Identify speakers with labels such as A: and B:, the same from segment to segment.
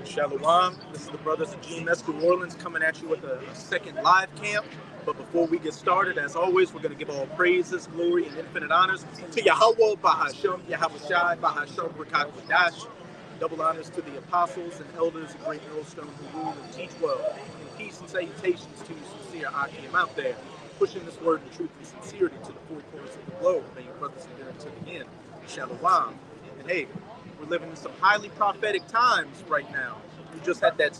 A: Shalom. This is the brothers of Gms New Orleans coming at you with a second live camp. But before we get started, as always, we're going to give all praises, glory, and infinite honors to Yahweh, Bahashem, Yahawashi, Bahashem, Rakak, Wadash. Double honors to the apostles and elders of Great Millstone who rule and teach well. And peace and salutations to you sincere Akim out there, pushing this word in truth and sincerity to the four corners of the globe. May your brothers endure to the end. Shalom. And hey, we're living in some highly prophetic times right now. We just had that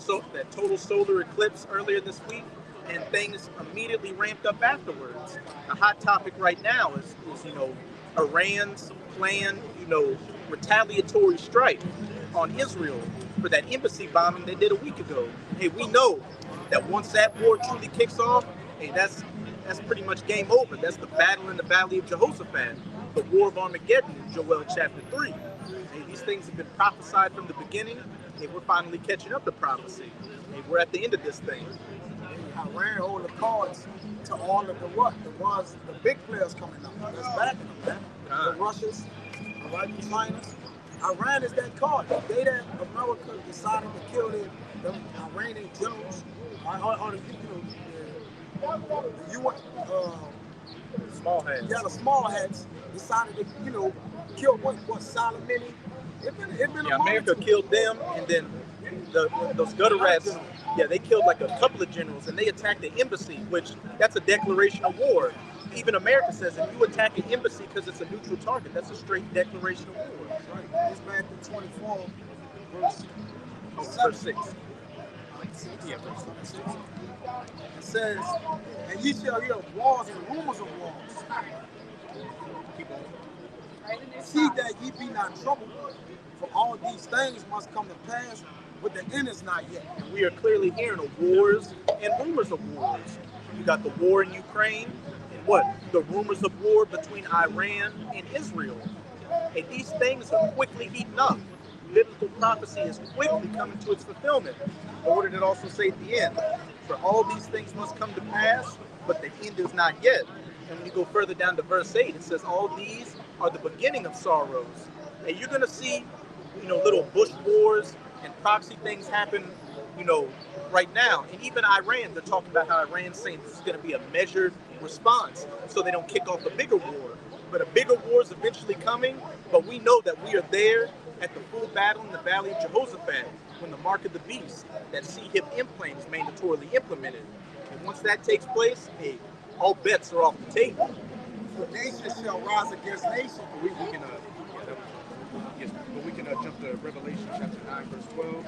A: total solar eclipse earlier this week, and things immediately ramped up afterwards. The hot topic right now is Iran's planned, retaliatory strike on Israel for that embassy bombing they did a week ago. Hey, we know that once that war truly kicks off, hey, that's pretty much game over. That's the battle in the Valley of Jehoshaphat, the War of Armageddon in Joel chapter 3. Hey, these things have been prophesied from the beginning. Hey, we're finally catching up to prophecy. Hey, we're at the end of this thing.
B: Iran hold the cards to all of the big players coming up. That's backing them, man. The Russians, the China's. Iran is that card. The day that America decided to kill the Iranian generals, or the UN,
A: small heads.
B: Yeah, the small heads decided to, kill what Soleimani. It been a
A: America killed them, and then those gutter rats. Yeah, they killed like a couple of generals, and they attacked the embassy, which that's a declaration of war. Even America says if you attack an embassy because it's a neutral target, that's a straight declaration of war.
B: Right. It's back in 24,
A: verse 6.
B: Yeah, verse 6. It says, and ye shall hear wars and rumors of wars.
A: Keep on.
B: See that ye be not troubled, for all these things must come to pass, but the end is not yet.
A: And we are clearly hearing of wars and rumors of wars. You got the war in Ukraine, and what? The rumors of war between Iran and Israel. And these things are quickly heating up. Biblical prophecy is quickly coming to its fulfillment. Or what did it also say at the end? For all these things must come to pass, but the end is not yet. And when you go further down to verse 8, it says all these are the beginning of sorrows. And you're going to see, little bush wars and proxy things happen, right now. And even Iran, they're talking about how Iran's saying this is going to be a measured response so they don't kick off a bigger war. But a bigger war is eventually coming, but we know that we are there at the full battle in the Valley of Jehoshaphat when the mark of the beast, that C-hip implant, is mandatorily implemented. And once that takes place, hey, all bets are off the table.
B: For nation shall rise against nation.
A: We can jump to Revelation chapter 9, verse 12.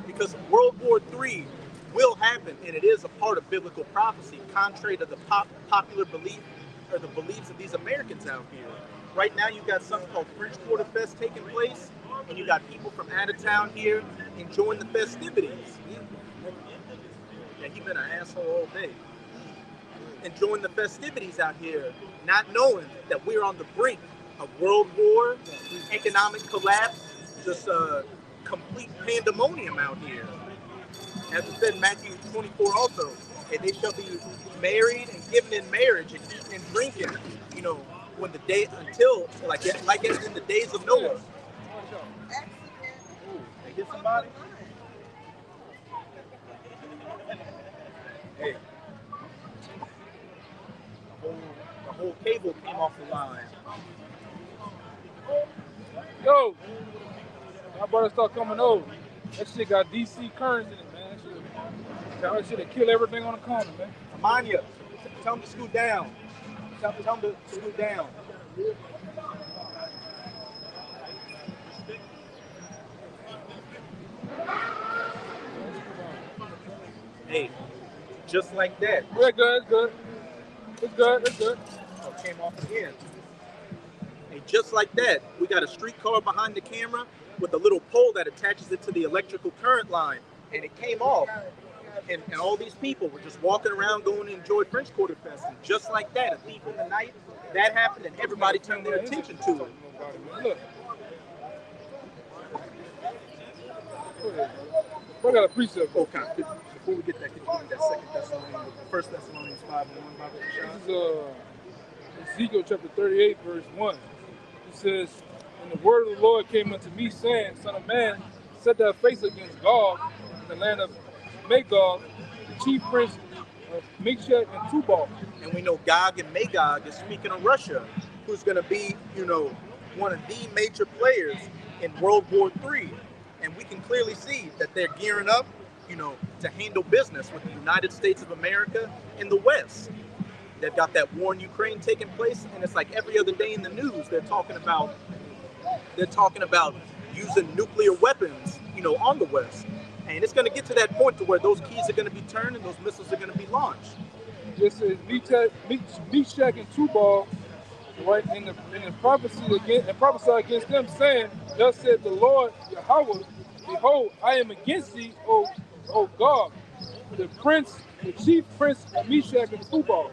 A: Because World War III will happen, and it is a part of biblical prophecy, contrary to the popular belief or the beliefs of these Americans out here. Right now, you've got something called French Quarter Fest taking place, and you got people from out of town here enjoying the festivities. Yeah, he's been an asshole all day. Enjoying the festivities out here, not knowing that we're on the brink of world war, economic collapse, just complete pandemonium out here. As it said in Matthew 24 also, and they shall be married and given in marriage and eating and drinking, when the day until like as in the days of Noah. Ooh, they hit somebody? Hey. The whole cable came off the line.
C: Yo, my brother start coming over. That shit got DC currents in it, man. That shit kill everything on the corner, man.
A: Amanya, tell him to scoot down. Tell him to scoot down. Hey, just like that.
C: Yeah, good, good. It's good, it's good.
A: Oh, came off again. Hey, just like that, we got a streetcar behind the camera with a little pole that attaches it to the electrical current line, and it came off. And all these people were just walking around going to enjoy French Quarter Fest. And just like that, a thief in the night, that happened, and everybody turned their attention to it.
C: Look. I got a precept.
A: Okay. Before we get that, can you read that First Thessalonians 5:1?
C: This is Ezekiel chapter 38, verse 1. It says, and the word of the Lord came unto me, saying, Son of man, set their face against Gog in the land of Magog, the chief prince of Meshech and Tubal.
A: And we know Gog and Magog is speaking of Russia, who's going to be, one of the major players in World War III. And we can clearly see that they're gearing up, to handle business with the United States of America and the West. They've got that war in Ukraine taking place, and it's like every other day in the news they're talking about using nuclear weapons, on the West. And it's going to get to that point to where those keys are going to be turned and those missiles are going to be launched.
C: This is Meshach and Tubal, right? In the prophecy against them, saying, "Thus said the Lord Yahweh, behold, I am against thee, O God, the chief prince of Meshach and Tubal.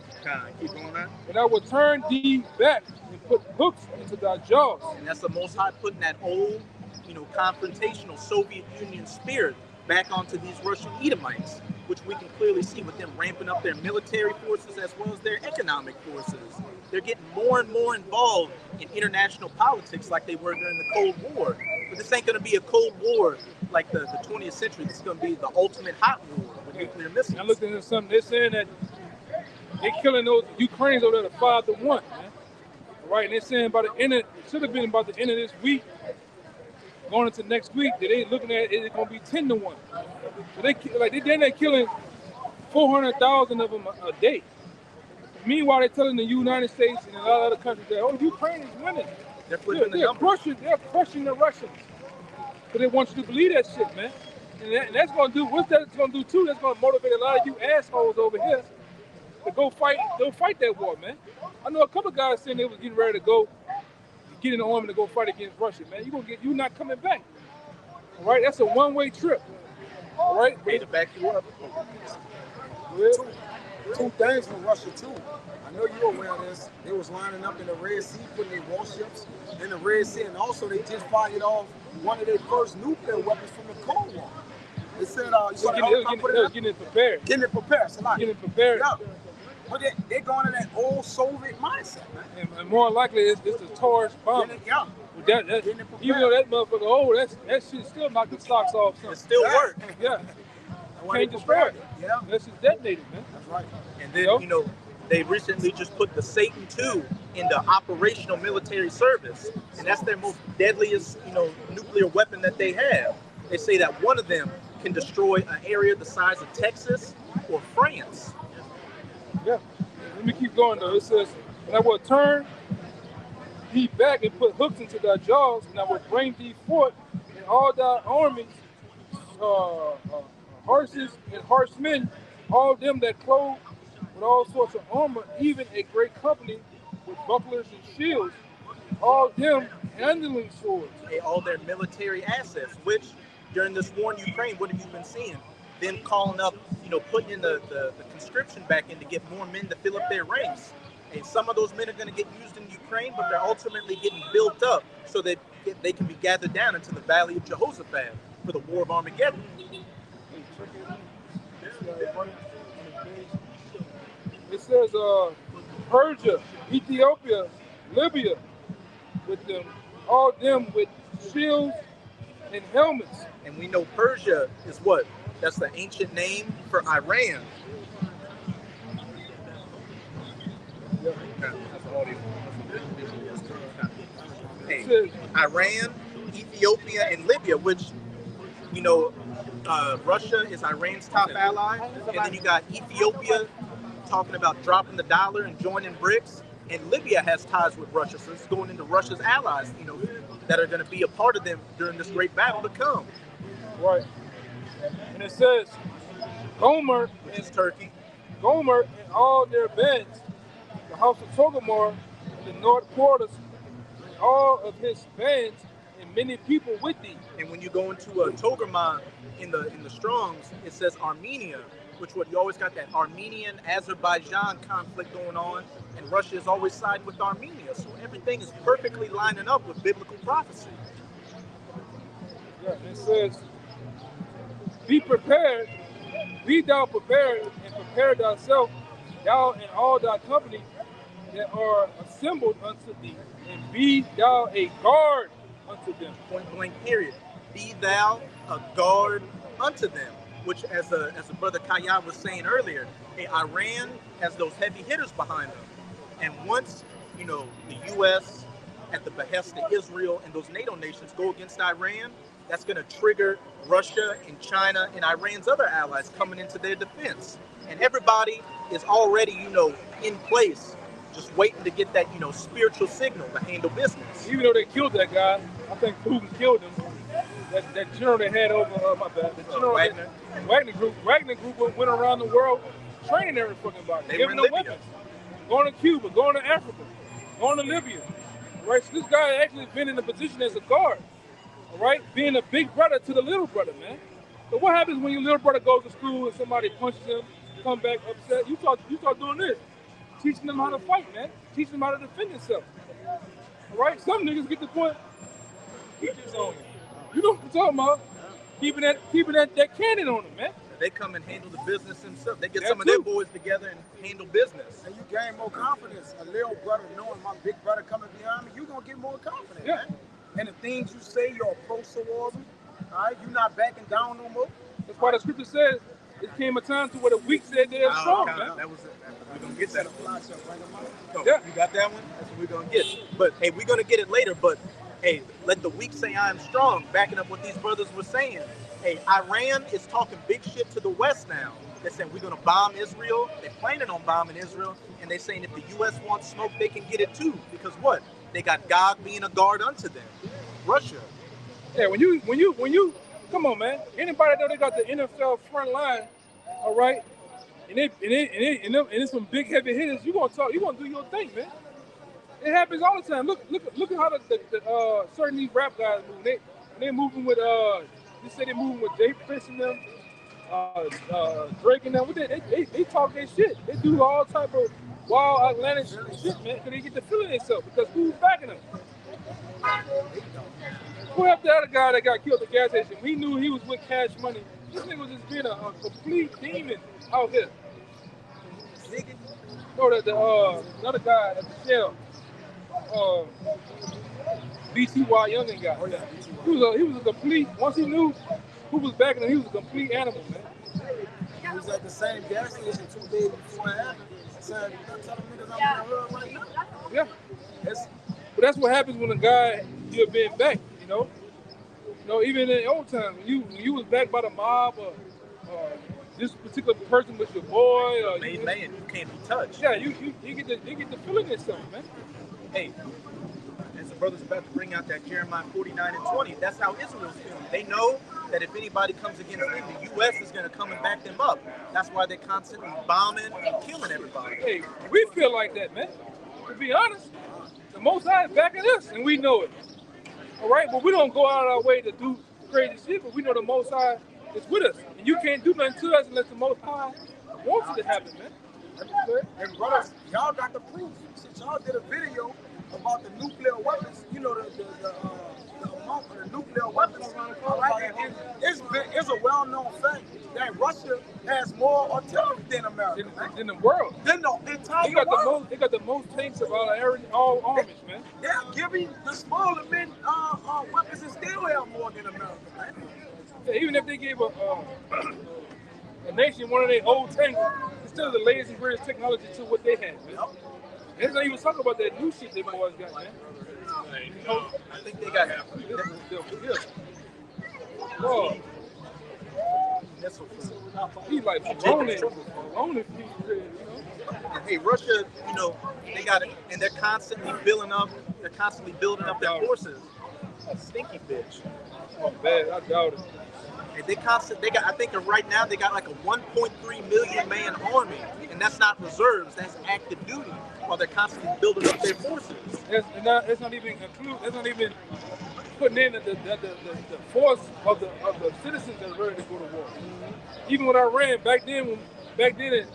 A: Keep going on.
C: And I will turn thee back and put hooks into thy jaws."
A: And that's the Most High putting that old, confrontational Soviet Union spirit back onto these Russian Edomites, which we can clearly see with them ramping up their military forces as well as their economic forces. They're getting more and more involved in international politics like they were during the Cold War. But this ain't going to be a Cold War like the 20th century. This is going to be the ultimate hot war with nuclear missiles.
C: I looked into something. They're saying that they're killing those Ukrainians over there to 5-1, man. Right? And they're saying by the end of, it should have been about the end of this week, going into next week, that they looking at it's going to be 10-1. So they're killing 400,000 of them a day. Meanwhile, they're telling the United States and a lot of other countries that, Ukraine is winning.
A: They're flipping the numbers.
C: They're crushing the Russians. But they want you to believe that shit, man. And that's going to do, what's that going to do too? That's going to motivate a lot of you assholes over here to go fight that war, man. I know a couple of guys saying they was getting ready to go get in the army to go fight against Russia, man. You're not coming back. All right, that's a one-way trip. All right,
A: to back you up.
B: Two things from Russia too. I know you're aware of this. They was lining up in the Red Sea, putting their warships in the Red Sea, and also they just fired off one of their first nuclear weapons from the Cold War. They said,
C: getting it prepared.
B: Getting it prepared.
C: Getting it prepared.
B: Yeah. But they're going to that old Soviet mindset, man.
C: And more likely, it's a Taurus bomb.
B: Yeah.
C: Even though that motherfucker, that shit still knocked the socks off. Something.
A: It still works.
C: Yeah. Can't destroy it.
B: Yeah.
C: That's just detonated, man.
B: That's right.
A: And then, they recently just put the Satan II into operational military service. And that's their most deadliest, nuclear weapon that they have. They say that one of them can destroy an area the size of Texas or France.
C: Yeah. Let me keep going, though. It says, and I will turn thee back and put hooks into thy jaws, and I will bring thee forth and all thy armies, horses and horsemen, all them that clothe with all sorts of armor, even a great company with bucklers and shields, all them handling swords.
A: All their military assets, which during this war in Ukraine, what have you been seeing? Them calling up, putting in the conscription back in to get more men to fill up their ranks. And some of those men are going to get used in Ukraine, but they're ultimately getting built up so that they can be gathered down into the Valley of Jehoshaphat for the War of Armageddon.
C: It says Persia, Ethiopia, Libya, with them, all them with shields and helmets.
A: And we know Persia is what? That's the ancient name for Iran. Hey, Iran, Ethiopia, and Libya, which, Russia is Iran's top ally. And then you got Ethiopia talking about dropping the dollar and joining BRICS. And Libya has ties with Russia, so it's going into Russia's allies, that are going to be a part of them during this great battle to come.
C: Right. And it says, Gomer,
A: which is Turkey.
C: Gomer and all their bands, the house of Togomar in the north quarters, and all of his bands, and many people with thee.
A: And when you go into Togarmah in the Strongs, it says Armenia, which you always got that Armenian-Azerbaijan conflict going on, and Russia is always siding with Armenia. So everything is perfectly lining up with biblical prophecy.
C: Yeah, it says, be prepared, be thou prepared, and prepare thyself, thou and all thy company that are assembled unto thee, and be thou a guard unto them.
A: Point blank period. be thou a guard unto them. Which, as a brother Kaya was saying earlier, hey, Iran has those heavy hitters behind them, and once the U.S. at the behest of Israel and those NATO nations go against Iran, that's going to trigger Russia and China and Iran's other allies coming into their defense. And everybody is already, in place, just waiting to get that, spiritual signal to handle business.
C: Even though they killed that guy, I think Putin killed him. That general they had over, my bad, the general Wagner group went around the world training every fucking body, giving them weapons, going to Cuba, going to Africa, going to Libya. Right, so this guy actually been in a position as a guard, all right, being a big brother to the little brother, man. So what happens when your little brother goes to school and somebody punches him, come back upset? You start doing this, teaching them how to fight, man, teaching them how to defend themselves. All right, some niggas get the point. Keep this on you. You know what I'm talking about? Keeping that cannon on them, man.
A: They come and handle the business themselves. They get some of their boys together and handle business.
B: And you gain more confidence. A little brother knowing my big brother coming behind me, you're going to get more confident, man. And the things you say, your approach towards them, all right, you're not backing down no more.
C: That's why the scripture says it came a time to where the weak said they're strong, man.
A: That was it. We're going to get that.
B: So,
A: yeah. You got that one? That's what we're going to get. But, hey, we're going to get it later. But, hey, let the weak say I am strong, backing up what these brothers were saying. Hey, Iran is talking big shit to the West now. They're saying we're going to bomb Israel. They're planning on bombing Israel. And they're saying if the U.S. wants smoke, they can get it too. Because what? They got God being a guard unto them. Russia.
C: Yeah, when you, come on, man. Anybody know they got the NFL front line, all right? And it's some big heavy hitters. You gonna do your thing, man. It happens all the time. Look at how the certain these rap guys move. They moving with you say they moving with Jay Prince and them, Drake and them. They talk their shit. They do all type of wild Atlantic shit, man. Because they get the feeling themselves. Because who's backing them? Who helped the other guy that got killed at the gas station? We knew he was with Cash Money. This nigga was just being a complete demon out here. No, the another guy at the shell, BTY Youngin guy. Oh, yeah. He was a complete. Once he knew who was backing him, he was a complete animal, man.
B: He was at the same gas station 2 days before it happened. Said, "Tell them niggas I'm in the hood right now."
C: Yeah. But that's what happens when a guy you're being backed, you know. Even in the old times, when you was backed by the mob or this particular person was your boy, or
A: man, you can't be touched.
C: Yeah, you get the feeling yourself, man.
A: Hey, as the brothers about to bring out that Jeremiah 49:20, that's how Israel's feeling. They know that if anybody comes against them, the U.S. is going to come and back them up. That's why they're constantly bombing and killing everybody.
C: Hey, we feel like that, man. To be honest, the Most High is backing us, and we know it. All right, but we don't go out of our way to do crazy shit, but we know the Most High is with us. And you can't do nothing to us unless the Most High wants it to happen, man.
B: And brothers, y'all got the proof. Since y'all did a video about the nuclear weapons, the amount of the nuclear weapons. All right, and it's a well-known fact that Russia has more artillery than America.
C: In the world.
B: Than the entire world.
C: They got the most tanks of all armies, man.
B: They're giving the smaller men weapons and still have more than America, man.
C: Yeah, even if they gave a nation one of their old tanks, it's still the latest and greatest technology to what they had, man. Yep. Let's not even talk about that new shit they boys got, man.
A: I think they got
C: he's like lonely,
A: And hey, Russia, they got it, and they're constantly building up. They're constantly building up their forces. A stinky bitch.
C: Oh man, I doubt it.
A: And they got. I think right now they got like a 1.3 million man army, and that's not reserves. That's active duty. While they're constantly building up their forces.
C: It's not even putting in the force of the citizens that's ready to go to war. Even when Iran back then in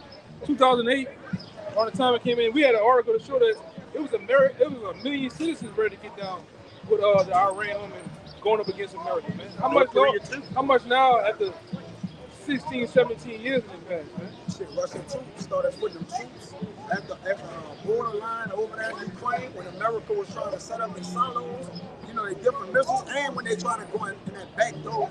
C: 2008, around the time it came in, we had an article to show that it was a million citizens ready to get down with the Iran army going up against America, man. How much now after 16, 17 years in advance, man.
B: Shit, Russia too started putting them troops at the borderline over there in Ukraine when America was trying to set up their silos, you know, they different missiles, and when they trying to go in that back door,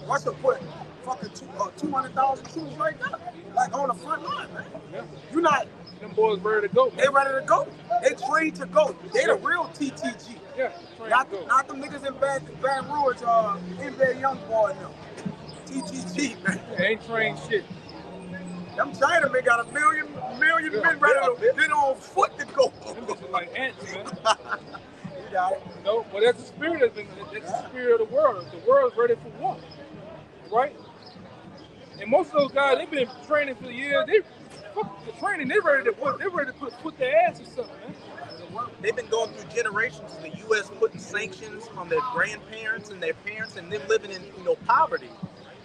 B: Russia put fucking 200,000 troops right there, like on the front line, man.
C: Yeah.
B: You not.
C: Them boys ready to go, man.
B: They ready to go. They trained to go. They the real TTG.
C: Yeah,
B: Not them niggas in Baton Rouge, NBA young boy no. TTG, man.
C: They ain't trained shit.
B: Them Chinamen got a million men ready to get on foot to go.
C: Them bitches like ants, man.
B: You got it.
C: No, but that's the spirit that's the spirit of the world. The world's ready for war, right? And most of those guys, they've been training for years. They fuck the training. They're ready to put their ass or something, man.
A: They've been going through generations of the U.S. putting sanctions on their grandparents and their parents, and them living in poverty.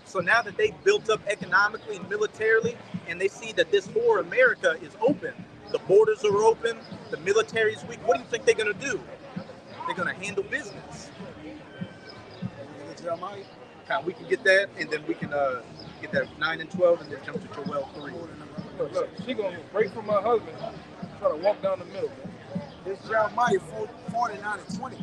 A: So now that they've built up economically and militarily, and they see that this whore America is open, the borders are open, the military's weak. What do you think they're gonna do? They're gonna handle business. We can get that, and then we can get that 9 and 12, and then jump to Joel 3.
C: Look, she gonna break from her husband, try to walk down the middle, man.
B: It's Jeremiah 49 and 20.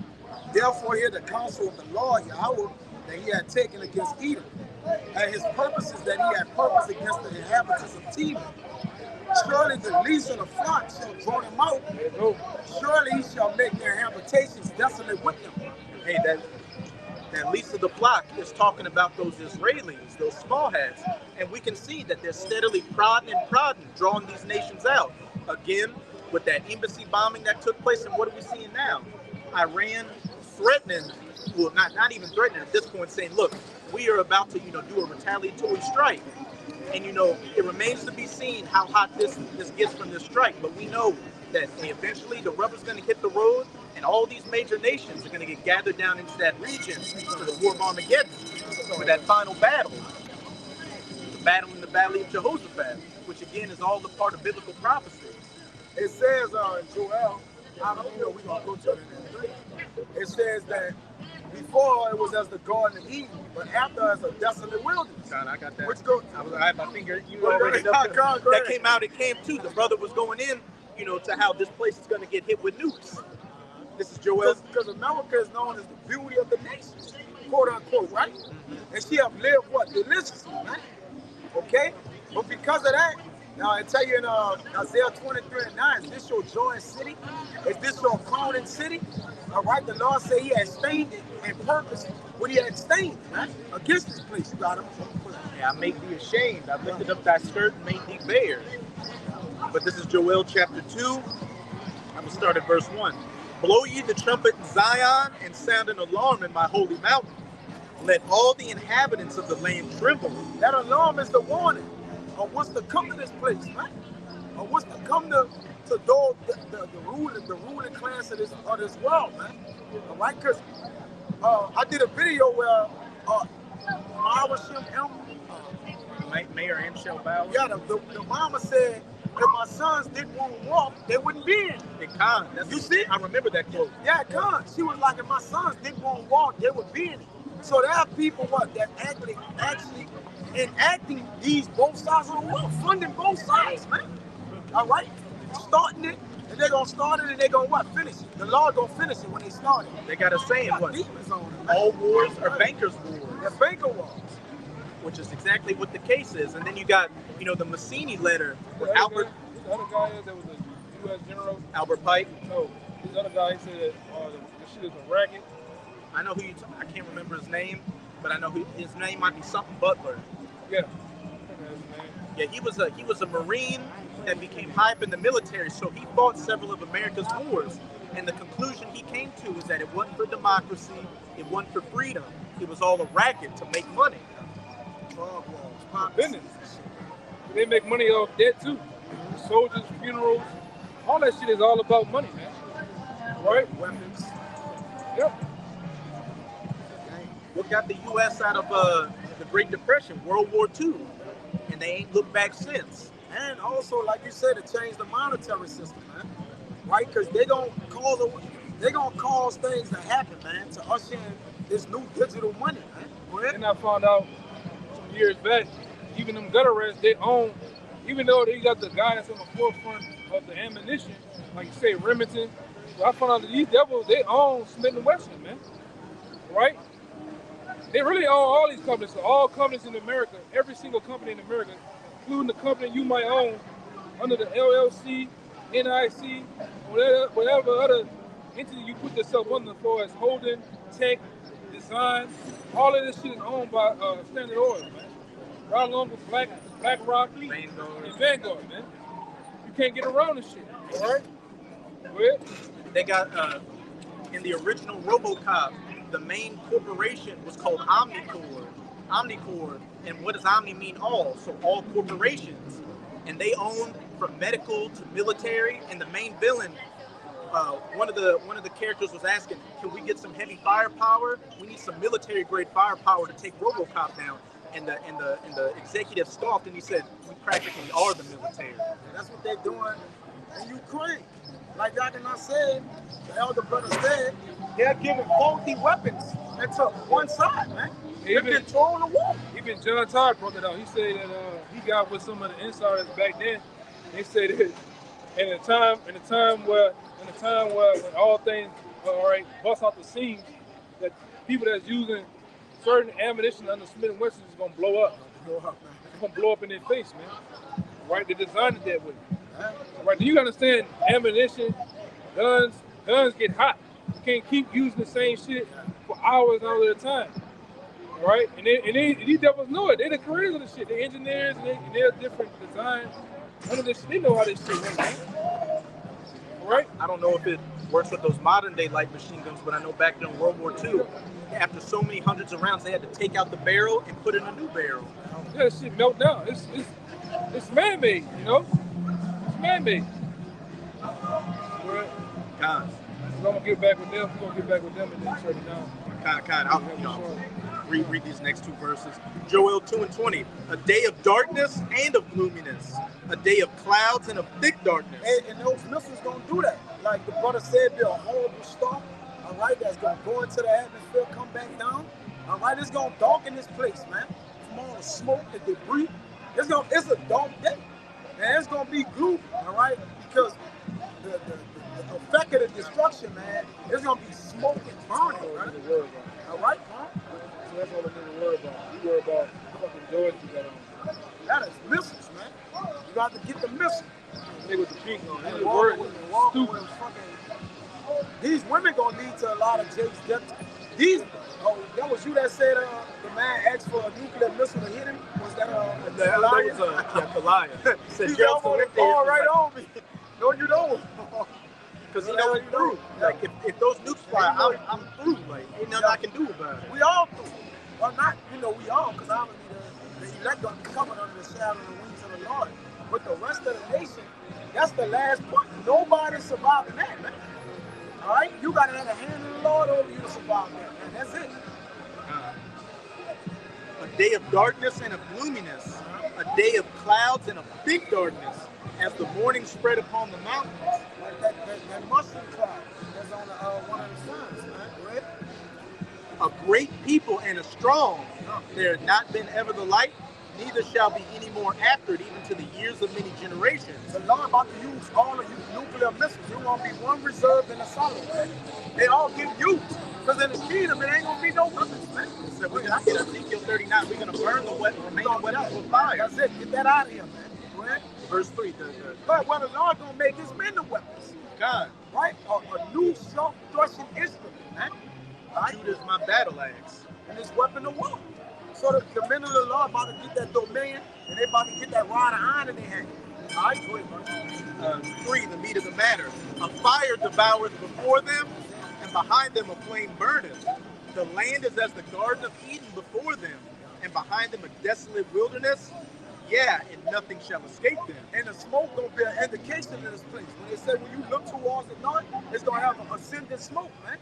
B: Therefore, hear the counsel of the Lord Yahweh that he had taken against Edom, and his purposes that he had purposed against the inhabitants of Teman. Surely the least of the flock shall draw them out. Surely he shall make their habitations desolate with them.
A: Hey, that least of the flock is talking about those Israelis, those small hats, and we can see that they're steadily prodding, drawing these nations out. Again, with that embassy bombing that took place, and what are we seeing now? Iran threatening, well, not even threatening at this point, saying, look, we are about to, do a retaliatory strike. And, it remains to be seen how hot this gets from this strike. But we know that eventually the rubber's going to hit the road, and all these major nations are going to get gathered down into that region to the War of Armageddon for that final battle. The battle in the Valley of Jehoshaphat, which again is all a part of biblical prophecy.
B: It says in Joel, we're going to go to it in 3. It says that before it was as the Garden of Eden, but after as a desolate wilderness.
A: God, I got that.
B: I
A: had my finger. You already know that came out. It came too. The brother was going in, to how this place is going to get hit with nukes. This is Joel.
B: Because America is known as the beauty of the nations, quote unquote, right? Mm-hmm. And she have lived deliciously, right? Okay? But because of that, now I tell you in Isaiah 23 and 9, is this your joy city? Is this your crowning city? All right, the Lord said he had stained it in purpose when he had stained it, right? Against this place, you got him.
A: Yeah, I made thee ashamed. I lifted up thy skirt and made thee bare. But this is Joel chapter 2. I will start at verse 1. Blow ye the trumpet in Zion and sound an alarm in my holy mountain. Let all the inhabitants of the land tremble.
B: That alarm is the warning of what's to come to this place, right? Or what's to come to the ruling class of this world, man. All right, because I did a video where
A: Mayor M. Shell Bauer.
B: Yeah, the mama said if my sons didn't want to walk, they wouldn't be in.
A: You see? I remember that quote.
B: Yeah, Khan. She was like, if my sons didn't want to walk, they would be in it. So there are people that actually enacting these both sides of the world, funding both sides, man. All right? Starting it, and they're going to start it, and they're going to finish it. The Lord going to finish it when they start it.
A: They got a saying,
B: demons on it,
A: all wars are bankers' wars.
B: They're banker wars.
A: Which is exactly what the case is. And then you got, the Massini letter with Albert.
C: The other guy that was a U.S. general.
A: Albert Pike.
C: No, this other guy, he said that the shit is a racket.
A: I know who you I can't remember his name, but I know his name might be something Butler.
C: Yeah.
A: Yeah, he was a Marine that became high up in the military, so he fought several of America's wars. And the conclusion he came to is that it wasn't for democracy, it wasn't for freedom. It was all a racket to make money.
C: Business. They make money off debt too. Soldiers, funerals, all that shit is all about money, man. Right?
B: Weapons.
C: Yep.
A: What got the U.S. out of the Great Depression, World War II, and they ain't looked back since.
B: And also, like you said, to change the monetary system, man. Right? Because they're gonna cause things to happen, man, to usher in this new digital money, man.
C: And I found out years back, even them gutter rats, they own, even though they got the guy that's on the forefront of the ammunition, like you say, Remington. So I found out that these devils, they own Smith and Wesson, man. Right? They really own all these companies. So all companies in America, every single company in America, including the company you might own under the LLC, NIC, whatever other entity you put yourself under for as holding, tech, design, all of this shit is owned by Standard Oil, man. Right along with BlackRock and Vanguard, man. You can't get around this shit. All right? Go ahead.
A: They got in the original RoboCop, the main corporation was called Omnicorp. Omnicorp, and what does Omni mean? All. So all corporations, and they owned from medical to military. And the main villain, one of the characters was asking, "Can we get some heavy firepower? We need some military grade firepower to take RoboCop down." And the executive scoffed and he said, "We practically are the military."
B: And that's what they're doing in Ukraine. Like Yakina said, the elder brother said, they're giving faulty weapons to one side, man. They control the war.
C: Even John Todd brought it out. He said that he got with some of the insiders back then. They said that in a time where when all things bust out the seams, that people that's using certain ammunition under Smith and Wesson is gonna blow up. It's gonna blow up in their face, man. Right? They designed it that way. Right? You understand ammunition, guns get hot. You can't keep using the same shit for hours and hours at a time. Right? And these devils know it. They're the creators of the shit. They're engineers and they're different design. None of this shit, they know how this shit works, man. Right?
A: I don't know if it works with those modern day light machine guns, but I know back during World War II, after so many hundreds of rounds, they had to take out the barrel and put in a new barrel.
C: Yeah, this shit melt down. It's man-made, you know? It's man-made. Right?
A: God.
C: So I'm gonna get back with them. We're gonna get back with them and then shut it down.
A: I'll read these next two verses. Joel 2:20. A day of darkness and of gloominess. A day of clouds and of thick darkness.
B: And those missiles gonna do that. Like the brother said, they're a horrible storm. All right, that's gonna go into the atmosphere, come back down. All right, it's gonna darken this place, man. From all the smoke, the debris. It's a dark day. And it's gonna be gloomy, all right? Because the effect of the destruction, man, it's gonna be smoke and burning, right? All right, huh?
C: So that's all the nigga worry about. You worry about fucking George you got on.
B: That is missiles, man. You got to get the missile.
C: Nigga with the pink on.
B: Stupid. These women gonna lead to a lot of Jake's death. That was you that said the man asked for a nuclear missile to hit him? Was that
A: Goliath? Said
B: you got one fall right on me. No, you don't.
A: Because he knows through. Like if those nukes fly, I'm through. Like ain't nothing I can do about it.
B: We all through. Well, not we all, because obviously the elect gonna be covered under the shadow of the wings of the Lord. But the rest of the nation, that's the last point. Nobody's surviving that, man. All right, you gotta have a hand of the Lord over you to survive that, man. That's it.
A: A day of darkness and of gloominess, a day of clouds and of thick darkness, as the morning spread upon the mountains.
B: Like that mushroom cloud that's on one of the suns, man. Right?
A: A great people and a strong. There had not been ever the light, neither shall be any more after it, even to the years of many generations.
B: The Lord about to use all of you nuclear missiles. You won't be one reserved in the solid, man. They all get used. Because in the kingdom, it ain't gonna be no weapons, man.
A: So I get Ezekiel 39. We're gonna burn the remaining weapons with fire.
B: That's it. Get that out of here, man. Right?
A: Verse 3.
B: But what the Lord gonna make is men the weapons.
A: God.
B: Right? A new self-thrusting instrument, man.
A: Right? Judah is my battle axe.
B: And this weapon of war. So the men of the Lord about to get that dominion, and they about to get that rod of iron in their hand. All right, go ahead,
A: 3, the meat of the matter. A fire devours before them, and behind them a flame burneth. The land is as the Garden of Eden before them, and behind them a desolate wilderness. Yeah, and nothing shall escape them.
B: And the smoke gonna be an indication of this place. When they say when you look towards the north, it's gonna have an ascending smoke, man.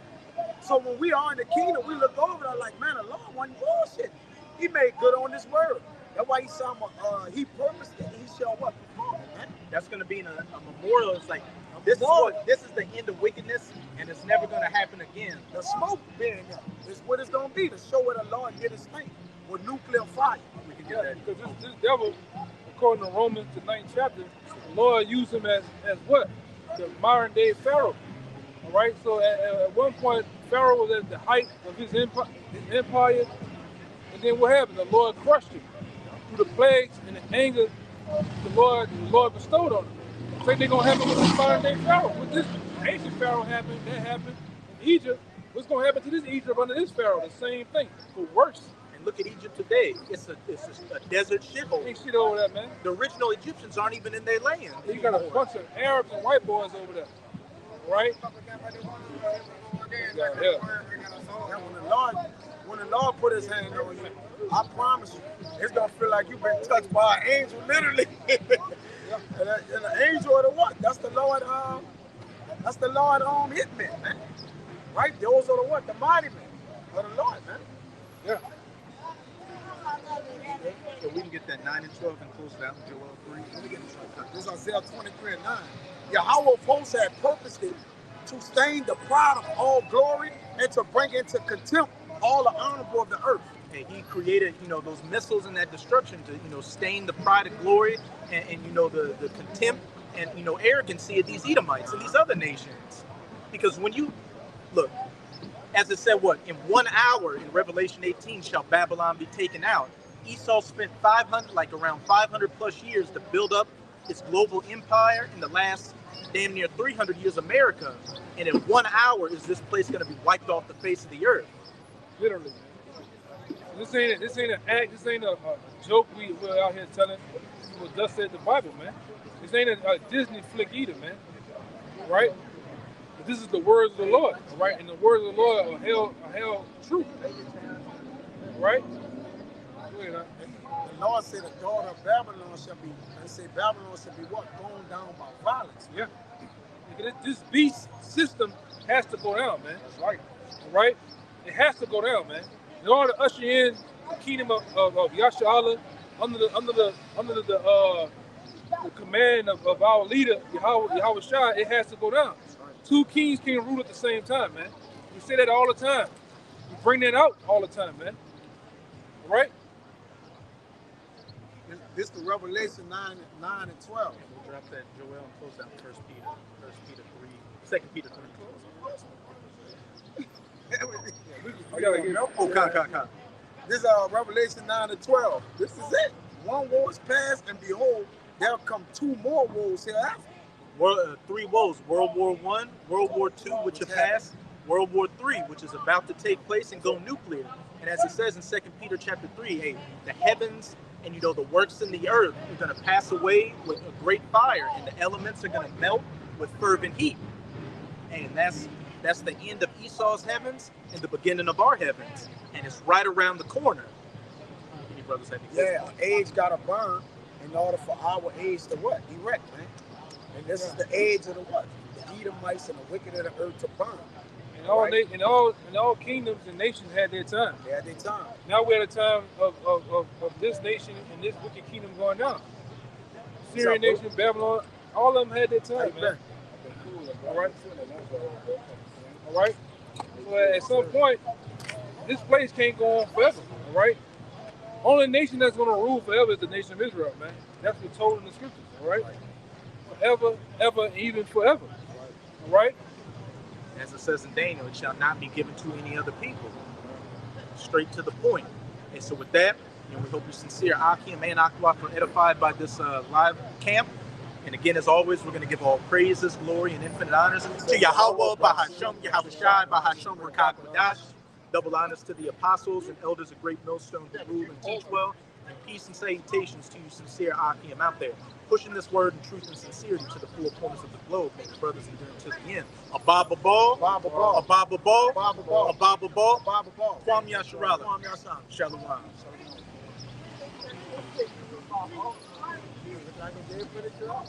B: So when we are in the kingdom, we look over there like, man, the Lord wasn't bullshit. He made good on this word. That's why he purposed it. He shall what? Perform it, man.
A: That's gonna be in a memorial. It's like this is the end of wickedness, and it's never gonna happen again.
B: The smoke being there is what it's gonna be to show where the Lord did his thing with nuclear fire.
A: We can
C: Yeah, because this devil, according to Romans, the 9th chapter, the Lord used him as what? The modern day Pharaoh. All right. So at one point, Pharaoh was at the height of his empire, and then what happened? The Lord crushed him through the plagues and the anger the Lord bestowed on him. Same thing gonna happen with this modern day Pharaoh. With this ancient Pharaoh that happened in Egypt. What's gonna happen to this Egypt under this Pharaoh? The same thing, but worse.
A: And look at Egypt today. It's a desert shithole.
C: Ain't shit over there, man.
A: The original Egyptians aren't even in their land.
C: You got a bunch of Arabs and white boys over there, right? Yeah.
B: When the Lord put his hand on you, I promise you, it's gonna feel like you've been touched by an angel, literally. And the angel of the what? That's the Lord. That's the Lord hitmen, man. Right? Those are the what? The mighty men of the Lord, man.
C: Yeah.
A: So we can get that 9 and 12 and close it out in Joel 3.
B: Let me get this is Isaiah 23 and 9. Yahweh of hosts had purposed it to stain the pride of all glory and to bring into contempt all the honorable of the earth.
A: And he created, those missiles and that destruction to, stain the pride and glory and the contempt and, arrogancy of these Edomites and these other nations. Because when you look, as it said, in 1 hour in Revelation 18 shall Babylon be taken out. Esau spent around 500 plus years to build up its global empire. In the last damn near 300 years, America. And in 1 hour is this place going to be wiped off the face of the earth.
C: Literally. This ain't an act. This ain't a joke we're out here telling people. Thus said the Bible, man. This ain't a Disney flick either, man. Right? But this is the words of the Lord, right? And the words of the Lord are held true, right?
B: The Lord said the daughter of Babylon shall be. They say Babylon shall be what? Gone down by violence.
C: Yeah. This beast system has to go down, man. That's right. All right? It has to go down, man. In order to usher in the kingdom of Yasha under the command of our leader, Yahweh Shai, it has to go down. Two kings can't rule at the same time, man. We say that all the time. We bring that out all the time, man. All right?
B: This is the Revelation 9 and 12.
A: We'll drop that Joel and close out 1 Peter 3, 2 Peter 3.
B: I gotta get
A: Come.
B: This is Revelation 9 and 12. This is it. One war is past, and behold, there'll come 2 more wars hereafter.
A: 3 woes: World War I, World War II, which have passed, World War III, which is about to take place and go nuclear. And as it says in 2 Peter chapter 3, hey, the heavens and the works in the earth are going to pass away with a great fire, and the elements are going to melt with fervent heat. And that's the end of Esau's heavens and the beginning of our heavens. And it's right around the corner. Any brothers have anything?
B: Yeah, age got to burn in order for our age to what? Erect, man. And this is the age of the what? The Edomites and the wicked of the earth to burn.
C: And all kingdoms and nations had their time.
B: They had their time.
C: Now we're at a time of this nation and this wicked kingdom going down. Syrian nation, Babylon, all of them had their time, man. All right? All right? So at some point, this place can't go on forever, all right? Only nation that's going to rule forever is the nation of Israel, man. That's what's told in the scriptures, all right? Forever, ever, even forever, all right?
A: As it says in Daniel, it shall not be given to any other people. Straight to the point. And so with that, we hope you're sincere, Akim and Aqua, are edified by this live camp. And again, as always, we're going to give all praises, glory, and infinite honors to Yahweh, Bahasham, Yahweh Shai, Bahasham, Rakak, Wadash. Double honors to the apostles and elders of Great Millstone who rule and teach well. And peace and salutations to you, sincere Akim out there, pushing this word in truth and sincerity to the four corners of the globe, my brothers and to the end. Ababa Ball,
B: Ababa Ball,
A: Ababa Ball,
B: Ababa Ball,
A: Ababa Ball,
B: Ababa Ball,
A: Kwam Yasharala,
B: Kwam Yasharala,
A: Shalom.
B: Shalom.